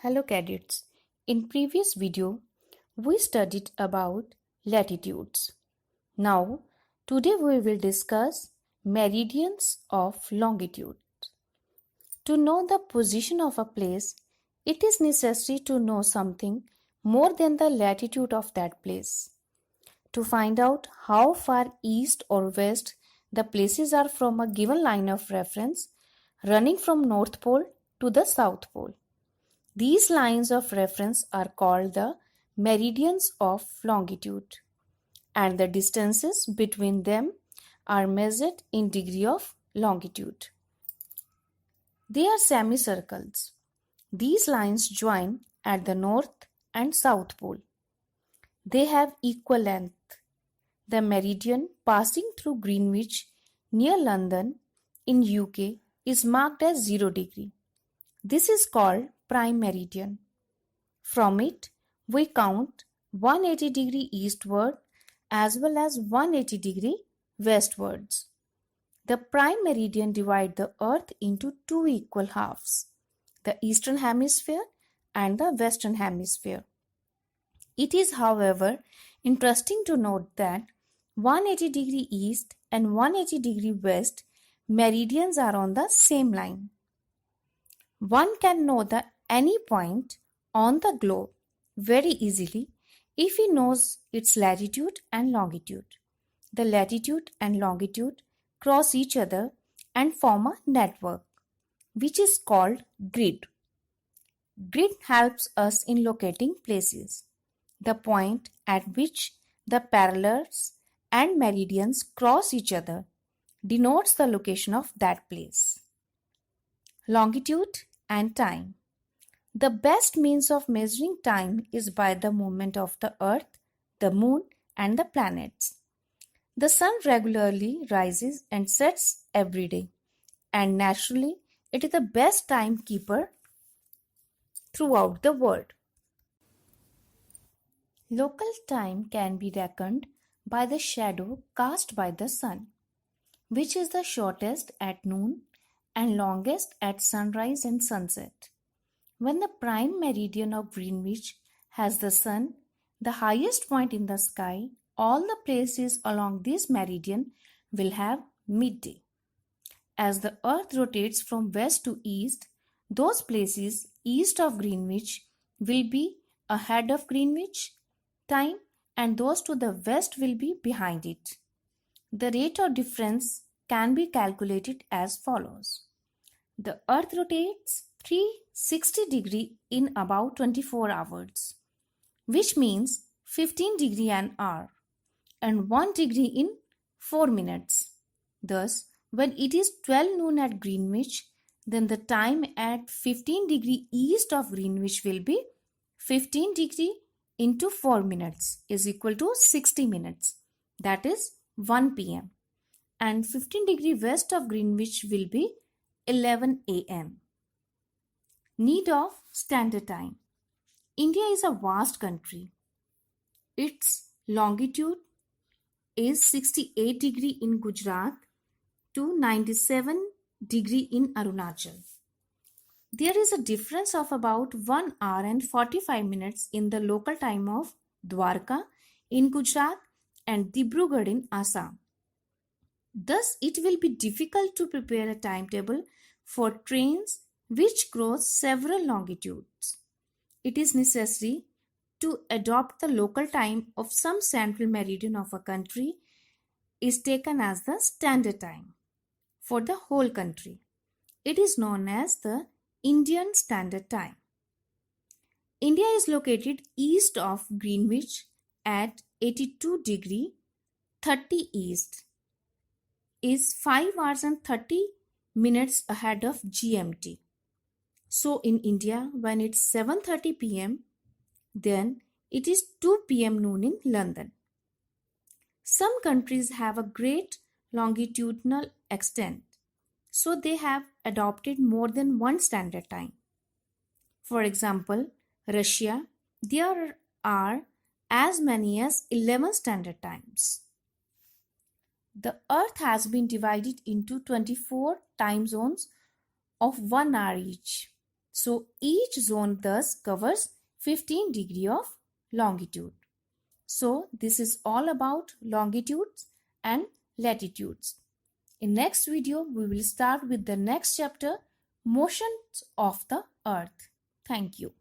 Hello cadets. In previous video, we studied about latitudes. Now, today we will discuss meridians of longitude. To know the position of a place, it is necessary to know something more than the latitude of that place. To find out how far east or west the places are from a given line of reference running from North Pole to the South Pole. These lines of reference are called the meridians of longitude, and the distances between them are measured in degree of longitude. They are semicircles. These lines join at the north and south pole. They have equal length. The meridian passing through Greenwich near London in UK is marked as 0 degree. This is called prime meridian. From it, we count 180 degree eastward as well as 180 degree westwards. The prime meridian divides the earth into two equal halves, the eastern hemisphere and the western hemisphere. It is, however, interesting to note that 180 degree east and 180 degree west meridians are on the same line. One can know any point on the globe very easily if he knows its latitude and longitude. The latitude and longitude cross each other and form a network, which is called grid. Grid helps us in locating places. The point at which the parallels and meridians cross each other denotes the location of that place. Longitude and time. The best means of measuring time is by the movement of the earth, the moon, and the planets. The sun regularly rises and sets every day, and naturally, it is the best timekeeper throughout the world. Local time can be reckoned by the shadow cast by the sun, which is the shortest at noon and longest at sunrise and sunset. When the prime meridian of Greenwich has the sun, the highest point in the sky, all the places along this meridian will have midday. As the earth rotates from west to east, those places east of Greenwich will be ahead of Greenwich time and those to the west will be behind it. The rate of difference can be calculated as follows. The earth rotates 360 degree in about 24 hours, which means 15 degree an hour and 1 degree in 4 minutes. Thus, when it is 12 noon at Greenwich, then the time at 15 degree east of Greenwich will be 15 degree into 4 minutes is equal to 60 minutes. That is 1 p.m. And 15 degree west of Greenwich will be 11 a.m. Need of standard time. India is a vast country. Its longitude is 68 degree in Gujarat to 97 degree in Arunachal. There is a difference of about 1 hour and 45 minutes in the local time of Dwarka in Gujarat and Dibrugarh in Assam. Thus, it will be difficult to prepare a timetable for trains which cross several longitudes. It is necessary to adopt the local time of some central meridian of a country is taken as the standard time for the whole country. It is known as the Indian Standard Time. India is located east of Greenwich at 82 degree 30 east is 5 hours and 30 minutes ahead of GMT. So in India, when it's 7:30 p.m., then it is 2 p.m. noon in London. Some countries have a great longitudinal extent, so they have adopted more than one standard time. For example, Russia, there are as many as 11 standard times. The earth has been divided into 24 time zones of 1 hour each. So each zone thus covers 15 degree of longitude. So this is all about longitudes and latitudes. In next video, we will start with the next chapter, motions of the earth. Thank you.